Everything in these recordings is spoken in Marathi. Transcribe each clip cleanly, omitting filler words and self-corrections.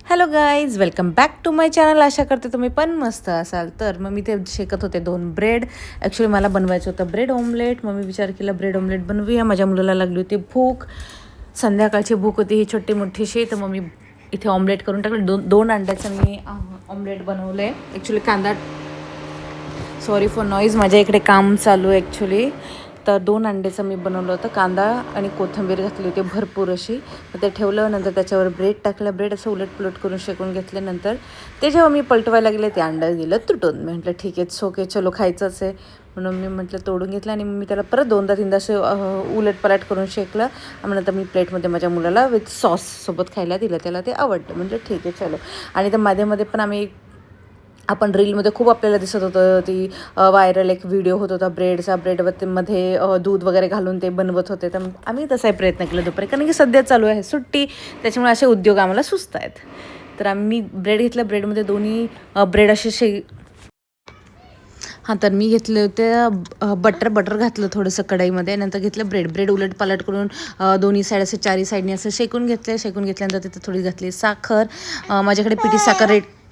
Hello guys, welcome back to my channel. आशा करते तुम्ही पण मस्त असाल. तर मग मी ते शेकत होते 2 ब्रेड. ॲक्च्युली मला बनवायचं होतं ब्रेड ऑमलेट. मग मी विचार केला ब्रेड ऑमलेट बनवूया. माझ्या मुलाला लागली होती भूक, संध्याकाळची भूक होती ही छोटी मोठीशी. तर मग मी इथे ऑमलेट करून टाकलं. दोन अंड्याचं मी ऑमलेट बनवलं आहे. ॲक्च्युली कांदा, सॉरी फॉर नॉईज, माझ्या इकडे काम चालू आहे ॲक्च्युली. तर 2 अंड्याचं मी बनवलं होतं. कांदा आणि कोथिंबीर घातली होती भरपूर अशी. मग ते ठेवलं. नंतर त्याच्यावर ब्रेड टाकलं. ब्रेड असं उलटपुलट करून शेकून घेतल्यानंतर ते जेव्हा मी पलटवायला गेले ते अंडं दिलं तुटून. मी म्हटलं ठीक आहे, ओके, चलो खायचंच आहे म्हणून मी म्हटलं तोडून घेतलं. आणि मी त्याला परत 2दा-3दा असे उलटपलट करून शेकलं. आणि नंतर मी प्लेटमध्ये माझ्या मुलाला विथ सॉससोबत खायला दिलं. त्याला ते आवडलं. म्हटलं ठीक आहे चलो. आणि तर मध्ये पण आपण रीलमध्ये खूप आपल्याला दिसत होतं, ती व्हायरल एक व्हिडिओ होत होता ब्रेडचा. ब्रेडमध्ये दूध वगैरे घालून ते बनवत होते. तर आम्ही तसाही प्रयत्न केला दुपारी, कारण की सध्या चालू आहे सुट्टी, त्याच्यामुळे असे उद्योग आम्हाला सुचत आहेत. तर आम्ही ब्रेड घेतलं. ब्रेडमध्ये दोन्ही ब्रेड असे तर मी घेतले होते बटर घातलं थोडंसं कढईमध्ये. नंतर घेतलं ब्रेड उलट पालट करून दोन्ही साईड असे चारी साईडने असं शेकून घेतल्यानंतर तिथे थोडी घातली साखर.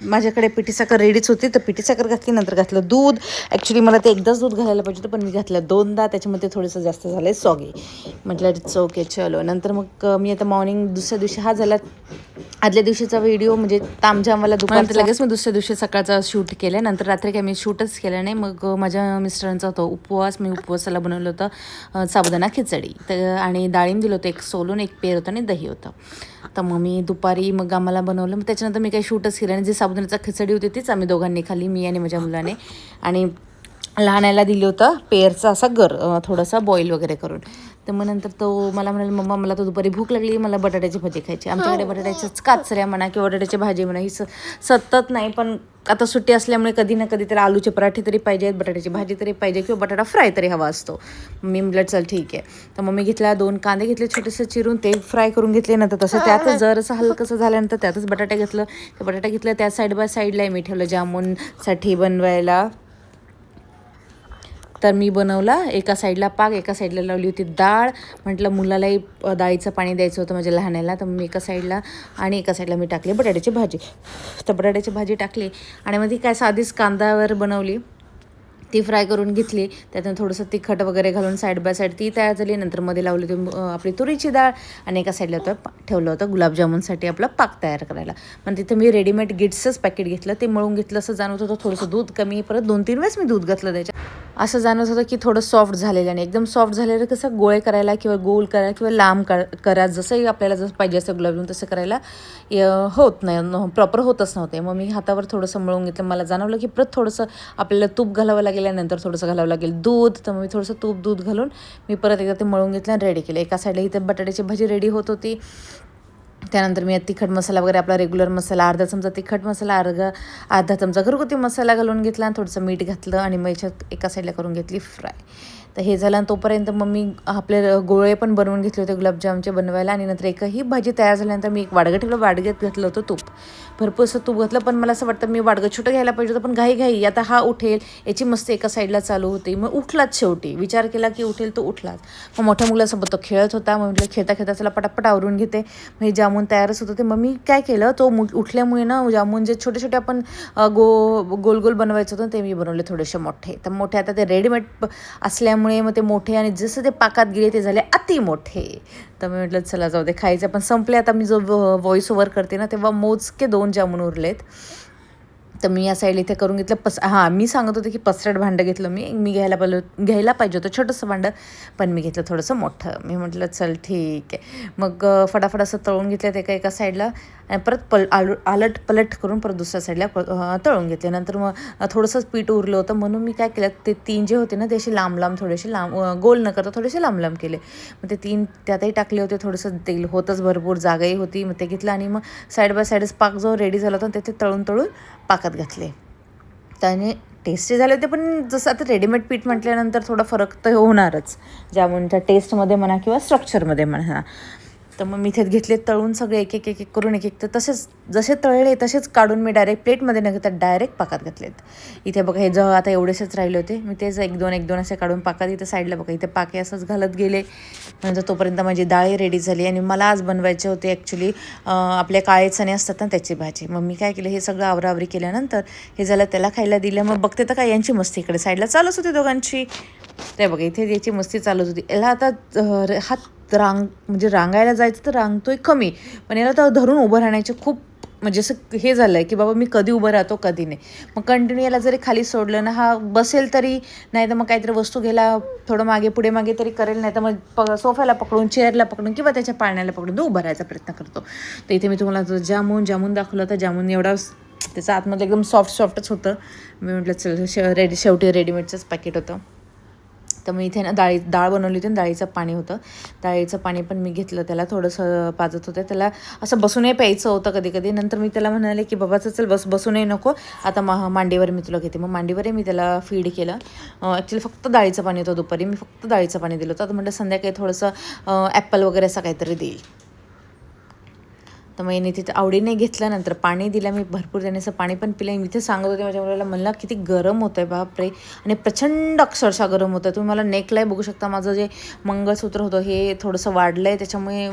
माझ्याकडे पिठी साखर रेडीच होती, तर पिठी साखर घातली. नंतर घातलं दूध. ॲक्च्युली मला ते एकदाच दूध घालायला पाहिजे होतं, पण मी घातलं 2दा. त्याच्यामध्ये थोडंसं जास्त झालं सॉगी. म्हटलं इट्स ओके चलो. नंतर मग मी आता दुसऱ्या दिवशी हा झाला आदल्या दिवशीचा व्हिडिओ, म्हणजे तामझामवाला दुपारचा. लगेच मी दुसऱ्या दिवशी सकाळचा शूट केलं. नंतर रात्री काही मी शूटच केलं नाही. मग माझ्या मिस्टरांचा होता उपवास. मी उपवासाला बनवलं होतं साबुदाणा खिचडी. तर आणि डाळिंब दिलं होतं एक सोलून, एक पेर होतं आणि दही होतं. तर मग मी दुपारी आम्हाला बनवलं. मग त्याच्यानंतर मी काही शूटच केलं. आणि जी साबुदाण्याचा खिचडी होती तीच आम्ही दोघांनी खाल्ली, मी आणि माझ्या मुलाने. आणि लहानाला दिलं होतं पेरचा असा थोडासा बॉईल वगैरे करून. तर मग नंतर तो मला म्हणाला, मम्मा मला तर दुपारी भूक लागली, मला बटाट्याची भाजी खायची. आमच्याकडे बटाट्याच्याच काचऱ्या म्हणा किंवा बटाट्याची भाजी म्हणा ही सतत नाही, पण आता सुट्टी असल्यामुळे कधी ना कधी तर आलूचे पराठे तरी पाहिजेत, बटाट्याची भाजी तरी पाहिजे किंवा बटाटा फ्राय तरी हवा असतो. मी म्हटलं चल ठीक आहे. तर मग मी घेतला 2 कांदे घेतले छोटेसे चिरून, ते फ्राय करून घेतले. नंतर तसं त्यातच जरसं हलकंसं झाल्यानंतर त्यातच बटाटे घेतलं. ते बटाटा घेतलं, त्या साईड बाय साईडला मी ठेवलं जामूनसाठी बनवायला. तर मी बनवला एका साईडला पाक, एका साईडला लावली होती डाळ. म्हटलं मुलालाही डाळीचं पाणी द्यायचं होतं माझ्या लहानाला. तर मी एका साईडला आणि एका साईडला मी टाकली बटाट्याची भाजी. तर बटाट्याची भाजी टाकली आणि मग ती काय साधीच कांद्यावर बनवली, ती फ्राय करून घेतली. त्यातून थोडंसं तिखट वगैरे घालून साईड बाय साईड ती तयार झाली. नंतर मध्ये लावली होती आपली तुरीची डाळ. आणि एका साईडला ठेवलं होतं गुलाबजामुनसाठी आपला पाक तयार करायला. मग तिथे मी रेडीमेड गिट्सच पॅकेट घेतलं, ते मळून घेतलं. असं जाणवत होतं थोडंसं दूध कमी, परत 2-3 वेळेस मी दूध घातलं त्याच्यात. असं जाणवत होतं की थोडं सॉफ्ट झालेलं. आणि एकदम सॉफ्ट झालेलं कसं गोळे करायला किंवा गोल करायला किंवा लांब करा जसंही आपल्याला जसं पाहिजे असं गुलाबजामुन तसं करायला होत नाही, प्रॉपर होतच नव्हते. मग मी हातावर थोडंसं मळून घेतलं. मला जाणवलं की परत थोडंसं आपल्याला तूप घालावं लागेल आणि नंतर थोडंसं घालावं लागेल दूध. तर मग मी थोडंसं दूध घालून मी परत एकदा ते मळून घेतलं आणि रेडी केलं. एका साईडला इथे बटाट्याची भाजी रेडी होत होती. त्यानंतर मी तिखट मसाला वगैरे आपला रेग्युलर मसाला, अर्धा चमचा तिखट मसाला, अर्धा चमचा घरगुती मसाला घालून घेतला आणि थोडंसं मीठ घातलं. आणि मग याच्यात एका साईडला करून घेतली फ्राय. तर हे झालं. आणि तोपर्यंत मग मी आपले गोळे पण बनवून घेतले होते गुलाबजामचे बनवायला. आणि नंतर एकही भाजी तयार झाल्यानंतर मी एक वाडगं ठेवलं. वाडग्यात घातलं होतं तूप, भरपूर असं तूप घातलं. पण मला असं वाटतं मी वाडगं छोटं घ्यायला पाहिजे होतं, पण घाई आता हा उठेल याची मस्त एका साईडला चालू होती. मग उठलाच शेवटी, विचार केला की उठेल तो उठलाच. मग मोठ्या मुलासोबत तो खेळत होता. मग म्हटलं खेळता त्याला पटापट आवरून घेते. मग हे जामून तयारच होतं. ते मग मी काय केलं, तो उठल्यामुळे ना जामून जे छोटे छोटे आपण गोल गोल बनवायचं होतं ते मी बनवले थोडेसे मोठे. तर मोठे आता ते रेडीमेड असल्यामुळे मग ते मोठे, आणि जसं ते पाकात गेले ते झाले अति मोठे. तर मी म्हटलं चला जाऊ दे, खायचं पण संपले. आता मी जो व्हॉइस ओव्हर करते ना तेव्हा मोजके 2 जामून उरलेत. तर मी या साईड इथे करून घेतलं. मी सांगत होते की पसरट भांडं घेतलं मी घ्यायला पाहिजे होतं छोटंसं भांडं, पण मी घेतलं थोडंसं मोठं. मी म्हटलं चल ठीक आहे. मग फटाफट असं तळून घेतलं ते एका साईडला. आणि परत आलट पलट करून परत दुसऱ्या साईडला तळून घेतले. नंतर मग थोडंसंच पीठ उरलं होतं, म्हणून मी काय केलं, ते 3 जे होते ना ते असे थोडेसे गोल न करता थोडेसे लांब केले. मग ते 3 त्यातही टाकले होते. थोडंसं तेल होतंच, भरपूर जागाही होती. मग ते घेतलं आणि मग साईड बाय साईडच पाक जो रेडी झाला होता ते तळून पाकात घातले. त्याने टेस्टी झाले होते. पण जसं आता रेडीमेड पीठ म्हटल्यानंतर थोडा फरक तर होणारच, जामूनच्या टेस्टमध्ये म्हणा किंवा स्ट्रक्चरमध्ये म्हणा. तर मग मी इथे घेतले तळून सगळे एक एक एक एक करून एक एक, तर तसेच जसे तळले तसेच काढून मी डायरेक्ट प्लेटमध्ये न घेता डायरेक्ट पाकात घातलेत. इथे बघा हे आता एवढेसेच राहिले होते, मी तेच एक दोन असे काढून पाकात इथे साईडला बघा इथे पाके असंच घालत गेले. नंतर तोपर्यंत माझी डाळ रेडी झाली आणि मला आज बनवायचे होते ॲक्च्युली आपले काळे चणे असतात ना त्याची भाजी. मग मी काय केलं, हे सगळं आवरावरी केल्यानंतर हे झालं, त्याला खायला दिलं. मग बघते तर काय यांची मस्ती इकडे साईडला चालूच होती दोघांची. ते बघा इथे याची मस्ती चालूच होती. याला आता हात म्हणजे रांगायला जायचं तर रांगतोय कमी, पण याला तर धरून उभं राहण्याचे खूप म्हणजे असं हे झालं आहे की बाबा मी कधी उभं राहतो कधी नाही. मग कंटिन्यू याला जरी खाली सोडलं ना, हा बसेल तरी, नाही तर मग काहीतरी वस्तू घ्यायला थोडं मागे पुढे मागे तरी करेल, नाही तर मग सोफ्याला पकडून चेअरला पकडून किंवा त्याच्या पाळण्याला पकडून तो उभं राहायचा प्रयत्न करतो. तर इथे मी तुम्हाला जामून दाखवलं तर जामून एवढा त्याचं आतमध्ये एकदम सॉफ्टच होतं. मी म्हटलं चल शेवटी रेडीमेडचंच पॅकेट होतं. तर मी इथे ना डाळ बनवली होती आणि डाळीचं पाणी होतं. डाळीचं पाणी पण मी घेतलं, त्याला थोडंसं पाजत होतं. त्याला असं बसूनही प्यायचं होतं कधी कधी. नंतर मी त्याला म्हणाले की बाबाचं चल बसूनही नको, आता मांडीवर मी तुला घेते. मग मांडीवरही मी त्याला फीड केलं. ॲक्च्युली फक्त डाळीचं पाणी होतं, दुपारी मी फक्त डाळीचं पाणी दिलं होतं. आता म्हटलं संध्याकाळी थोडंसं ॲपल वगैरे असं काहीतरी देईल. तर मग याने तिथं आवडीने घेतलं. नंतर पाणी दिलं मी भरपूर, त्याने असं पाणी पण पिलं. मी इथे सांगत होते माझ्या मुलाला, मला किती गरम होतं आहे बापरे, आणि प्रचंड अक्षरशः गरम होतं. तुम्ही मला नेकलाही बघू शकता, माझं जे मंगळसूत्र होतं हे थोडंसं वाढलं आहे, त्याच्यामुळे